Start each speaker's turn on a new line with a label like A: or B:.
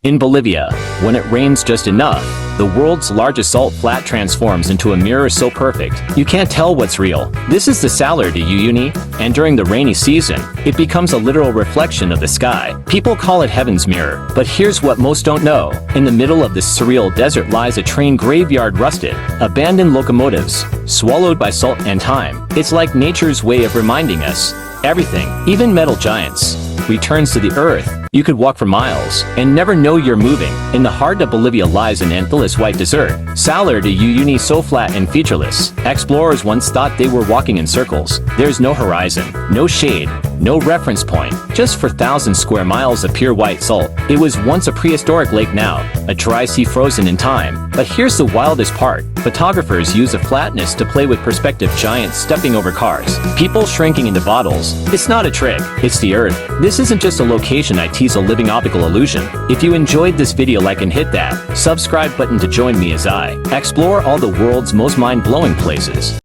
A: In Bolivia, when it rains just enough, the world's largest salt flat transforms into a mirror so perfect, you can't tell what's real. This is the Salar de Uyuni, and during the rainy season, it becomes a literal reflection of the sky. People call it heaven's mirror, but here's what most don't know. In the middle of this surreal desert lies a train graveyard, rusted, abandoned locomotives, swallowed by salt and time. It's like nature's way of reminding us, everything, even metal giants, returns to the earth. You could walk for miles and never know you're moving. In the heart of Bolivia lies an endless white desert. Salar de Uyuni, so flat and featureless, explorers once thought they were walking in circles. There's no horizon, no shade, no reference point, just 4,000 square miles of pure white salt. It was once a prehistoric lake, now a dry sea frozen in time. But here's the wildest part. Photographers use the flatness to play with perspective, giants stepping over cars, people shrinking into bottles. It's not a trick, it's the earth. This isn't just a location, I tease a living optical illusion. If you enjoyed this video, like and hit that subscribe button to join me as I explore all the world's most mind-blowing places.